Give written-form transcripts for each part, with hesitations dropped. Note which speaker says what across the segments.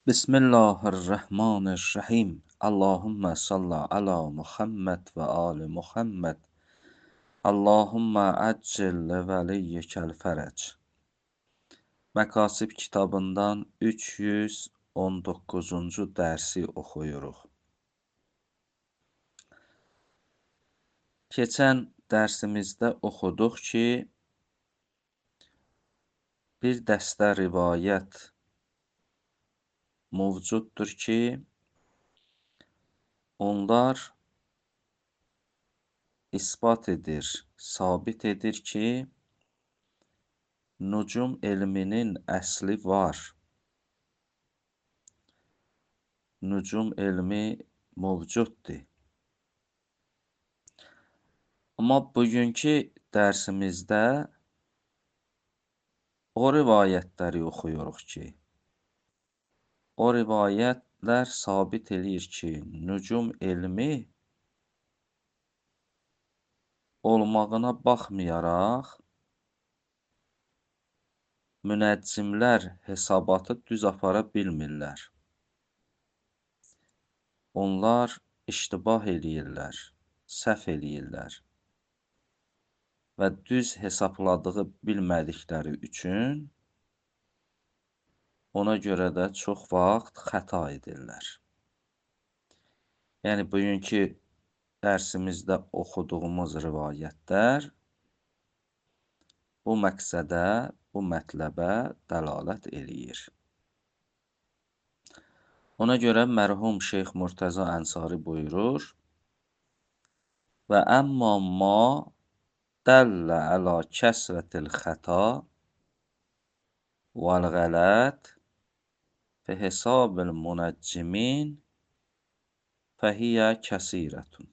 Speaker 1: Bismillahirrahmanirrahim. Allahümme salli ala Muhammed ve ali Muhammed. Allahümme accil veliyyikəl fərəc. Məkasib kitabından 319-cu dərsi oxuyuruq. Keçən dərsimizdə oxuduq ki, bir dəstə rivayət mövcuddur ki, onlar isbat edir, sabit edir ki, nucum elminin əsli var. Nucum elmi mövcuddur. Amma bugünkü dərsimizdə o rivayətləri oxuyuruq ki, o rivayətlər sabit edir ki, nucum elmi olmağına baxmayaraq, münəccimlər hesabatı düz apara bilmirlər. Onlar iştibah eləyirlər, səhv eləyirlər və düz hesabladığı bilmədikləri üçün ona görə də çox vaxt xəta edirlər. Yəni, bugünkü dərsimizdə oxuduğumuz rivayətlər bu məqsədə, bu mətləbə dəlalət eləyir. Ona görə mərhum Şeyx Murtəza Ənsari buyurur: və əmmə ma dəllə əla kəsrətil xəta vəl-qələt fi hesabil munəccimin fəhiyyə kəsirətun.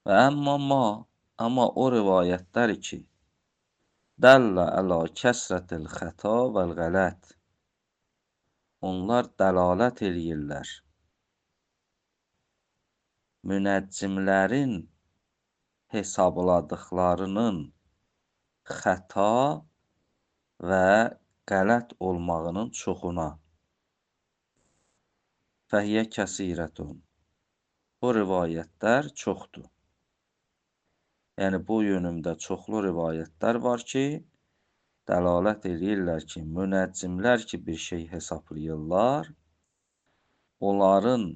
Speaker 1: Və amma o rivayətlər ki, dəllə əla kəsrətil xəta vəl-qələt, onlar dəlalət eləyirlər münəccimlərin hesabladıqlarının xəta və qələt olmağının çoxuna. Fəhiyyə kəsirətun. Bu rivayətlər çoxdur. Yəni, bu yönümdə çoxlu rivayətlər var ki, dəlalət eləyirlər ki, münəccimlər ki, bir şey hesablayırlar, onların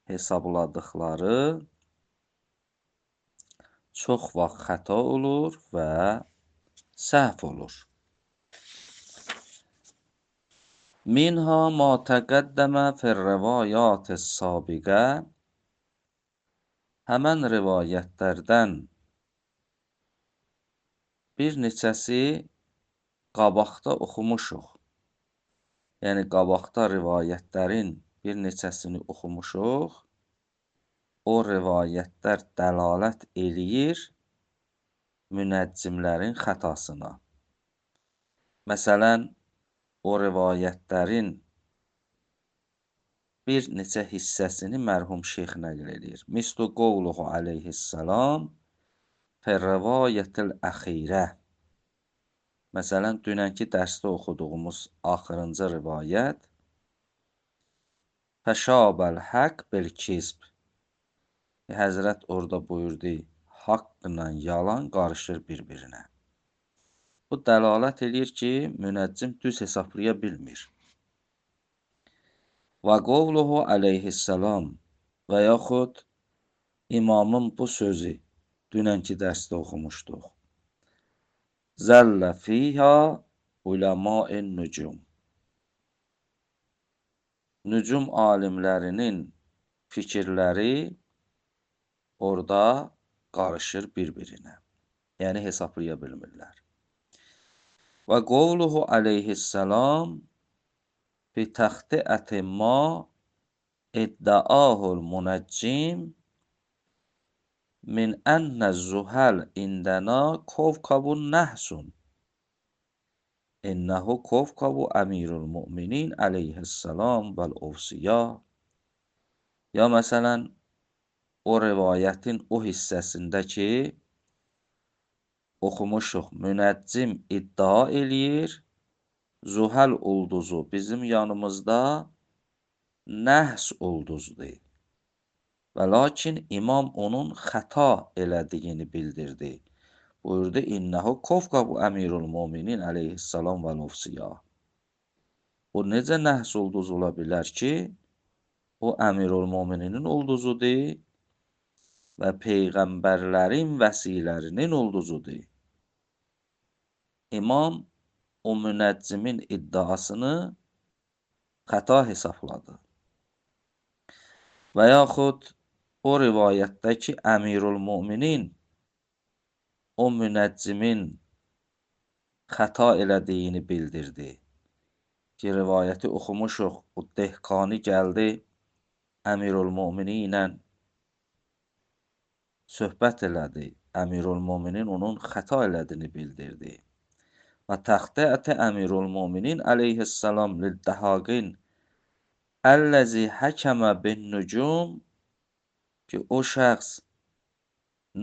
Speaker 1: hesabladıqları çox vaxt xəta olur və səhv olur. Minha ma təqəddəmə fir-rivayat-ı sabiqə. Həmən rivayətlərdən bir neçəsi qabaqda oxumuşuq. Yəni, qabaqda rivayətlərin bir neçəsini oxumuşuq. O rivayətlər dəlalət eləyir münəccimlərin xətasına. Məsələn, o rivayətlərin bir neçə hissəsini mərhum şeyx nəql edir. Mislu qovluhu aleyhissalam fir-rivayətil əxirə. Məsələn, dünənki dərsdə oxuduğumuz axırıncı rivayət fəşabəl haqq bil-kizb. Həzrət orada buyurdu, haqqla yalan qarışır bir-birinə. Bu dəlalət eləyir ki, münəccim düz hesablaya bilmir. Və qovluhu aleyhissalam və yaxud imamın bu sözü dünənki dərsdə oxumuşduq. Zəllə fiyhə uləma-in nucum. Nucum alimlərinin fikirləri orada qarışır bir-birinə. Yəni, hesablaya bilmirlər. Və qovluhu aleyhissalam bi təxtiəti ma iddəahul munəccim min ənə zuhəl indəna kovkabun nəhsun. İnnəhu kovkabu əmirul müminin aleyhissalam vəl-ovsiya. Ya məsələn, o rivayətin o hissəsində ki, oxumuşuq, münəccim iddia eləyir Zuhal ulduzu bizim yanımızda nəhs ulduzdur. Və lakin imam onun xəta elədiyini bildirdi. Buyurdu, İnnəhu kofqabu əmirul müminin əleyhissalam və nufsiya. O necə nəhs ulduz ola bilər ki, o əmirul mümininin ulduzudur və peyğəmbərlərin vəsilərinin ulduzudur. İmam o münəccimin iddiasını xəta hesabladı. Və yaxud o rivayətdə ki, əmirul müminin o münəccimin xəta elədiyini bildirdi. Ki, rivayəti oxumuşuq, o Dehqani gəldi, əmirul mümini ilə söhbət elədi. Əmirul müminin onun xəta elədiyini bildirdi. Və təxtəətə əmirul müminin əleyhissalam lil-dəhaqin əlləzi həkəmə bin nücum ki, o şəxs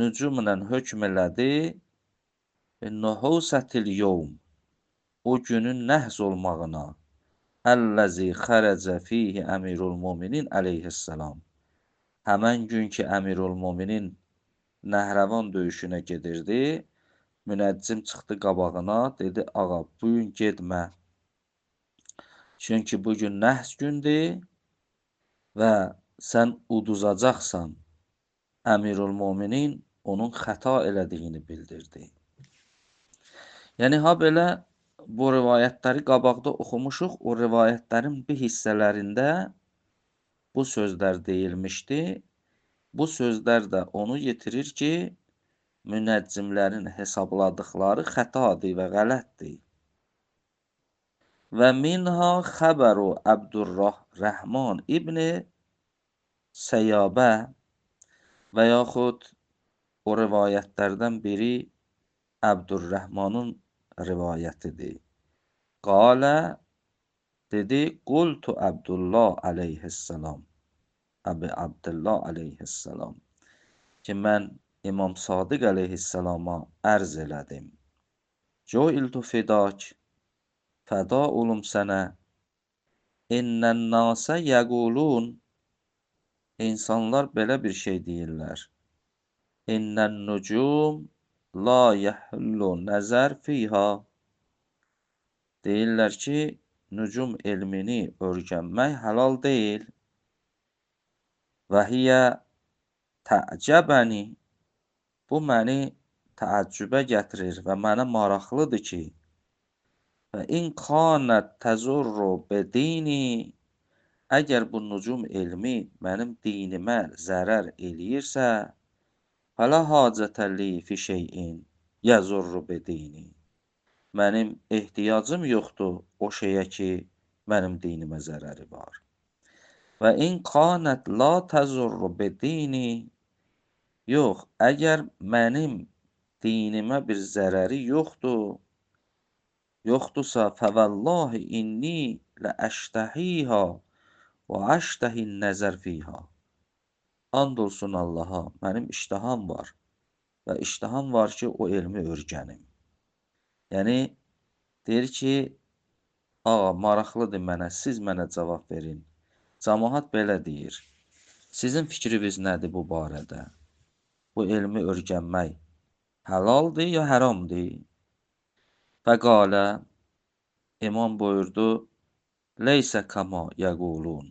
Speaker 1: nücumla hökm elədi nuhusətil yevm o günün nəhz olmağına əlləzi xərəcə fihi əmirul müminin əleyhissalam həmən gün ki, əmirul müminin Nəhrəvan döyüşünə gedirdi, münəccim çıxdı qabağına, dedi, ağa, bugün getmə. Çünki bugün nəhs gündür və sən uduzacaqsan. Əmirul müminin onun xəta elədiyini bildirdi. Yəni, ha belə bu rivayətləri qabaqda oxumuşuq, o rivayətlərin bir hissələrində bu sözlər deyilmişdi. Bu sözlər də onu yetirir ki, münəccimlərin hesabladıqları xətadır və qələtdir. Və minha xəbəru Əbdurrahman ibn Səyyabə və yaxud o rivayətlərdən biri Əbdurrahmanın rivayətidir. Qalə dedi, qultu Əbdullah əleyhissalam. Əbi Abdullah əleyhissalam ki, mən İmam Sadiq əleyhissalama ərz elədim. Coiltu fidak, fəda olum sənə, innən nasə yəqulun, insanlar belə bir şey deyirlər. İnnən nucum la yəhullu nəzər fiha. Deyirlər ki, nücum elmini öyrənmək halal deyil. Və hiyə tə'cəbəni, bu məni təəccübə gətirir və mənə maraqlıdır ki, və in kanət təzurru bedini, əgər bu nücum elmi mənim dinimə zərər eləyirsə, fələ hacətə li fi şeyin yəzurru bedini. Mənim ehtiyacım yoxdur o şeyə ki, mənim dinimə zərəri var. Və in kanət la təzurru bedini, yox, əgər mənim dinimə bir zərəri yoxdursa, fəvəllahi inni lə əştəhiha və əştəhin nəzər fiha. And olsun Allaha, mənim iştaham var və iştaham var ki, o elmi öyrənim. Yəni, deyir ki, ağa, maraqlıdır mənə, siz mənə cavab verin. Cəmaət belə deyir. Sizin fikriniz nədir bu barədə? Bu elmi öyrənmək həlaldır ya haramdır? Fəqalə, imam buyurdu, leysə kama yəqulun.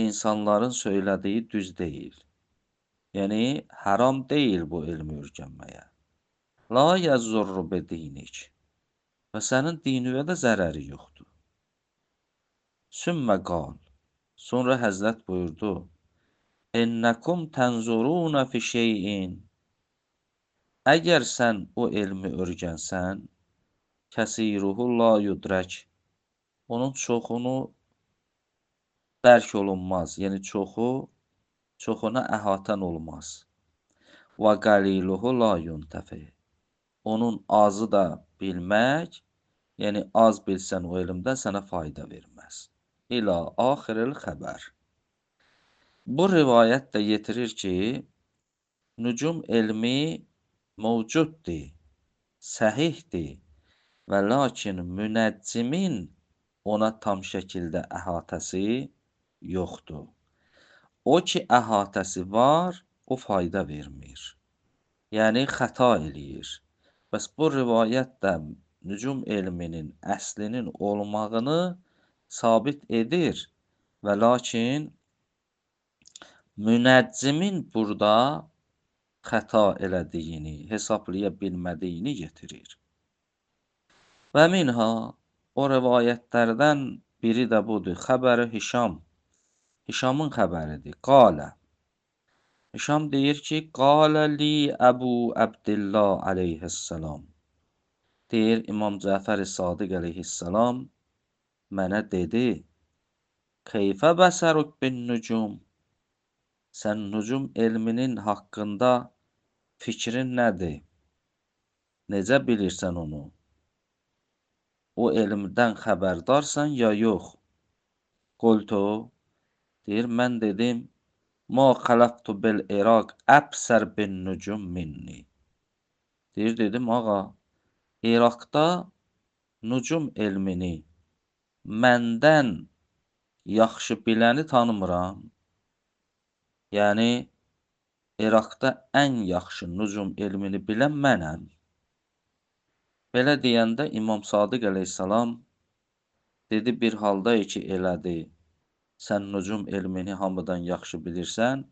Speaker 1: İnsanların söylədiyi düz deyil. Yəni, haram deyil bu elmi öyrənməyə. La yəzzurru bedinik. Və sənin dinivə də zərəri yoxdur. Sümmə qal. Sonra Həzrət buyurdu, İnnəkum tənzuruna fi şeyin. Əgər sən o elmi öyrənsən, kəsiruhu la yudrək. Onun çoxunu dərk olunmaz. Yəni çoxuna əhatən olmaz. Və qaliluhu la yuntəfi. Onun azı da bilmək, yəni az bilsən o elmdən sənə fayda verməz. İlə axiril xəbər. Bu rivayət də yetirir ki, nücum elmi mövcuddur, səhihdir və lakin münəccimin ona tam şəkildə əhatəsi yoxdur. O ki əhatəsi var, o fayda vermir. Yəni xəta eləyir. Bəs bu rivayət də nücum elminin əslinin olmağını sabit edir və lakin münəccimin burada xəta elədiyini, hesablaya bilmədiyini getirir. Və minha o rivayətlərdən biri də budur. Xəbəri Hişam. Hişamın xəbəridir. Qalə. Hişam deyir ki, qalə li Əbu Əbdillah aleyhissalam. Deyir İmam Cəfər-i Sadiq aleyhissalam mənə dedi, keyfə bəsəruk bin nücum? Sən nücum elminin haqqında fikrin nədir? Necə bilirsən onu? O elmdən xəbərdarsan ya yox? Qultu, deyir, mən dedim, ma xələqtu bil İraq əbsər bin nücum minni. Deyir, dedim, ağa, İraqda nücum elmini məndən yaxşı biləni tanımıram. Yəni, İraqda ən yaxşı nücum elmini bilən mənəm. Belə deyəndə İmam Sadiq əleyhissalam dedi, bir halda ki, elədi. Sən nücum elmini hamıdan yaxşı bilirsən,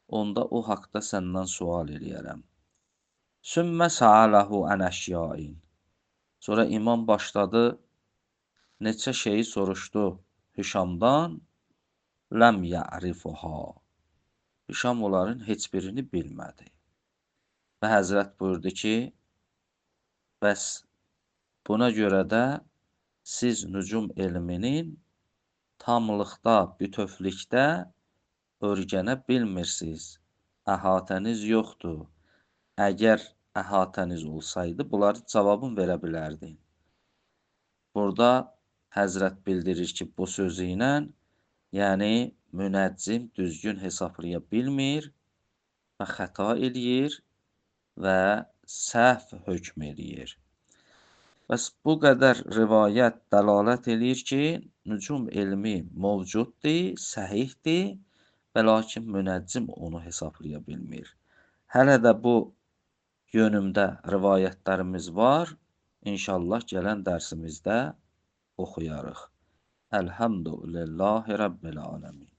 Speaker 1: onda o haqda səndən sual eləyərəm. Sümmə səaləhu ən əşyain. Sonra imam başladı, neçə şeyi soruşdu Hişamdan, ləm ya'rifuha. Hişam onların heç birini bilmədi. Və Həzrət buyurdu ki, bəs buna görə də siz nücum elminin tamlıqda, bütövlükdə öyrənə bilmirsiniz. Əhatəniz yoxdur. Əgər əhatəniz olsaydı, bunların cavabını verə bilərdin. Burada Həzrət bildirir ki, bu sözü ilə, yəni münəccim düzgün hesablaya bilmir və xəta eləyir və səhv hökm eləyir. Bəs bu qədər rivayət dəlalət eləyir ki, nücum elmi mövcuddur, səhihdir və lakin münəccim onu hesablaya bilmir. Hələ də bu yönümdə rivayətlərimiz var. İnşallah gələn dərsimizdə oxuyarıq. Elhamdülillahi Rabbil aləmin.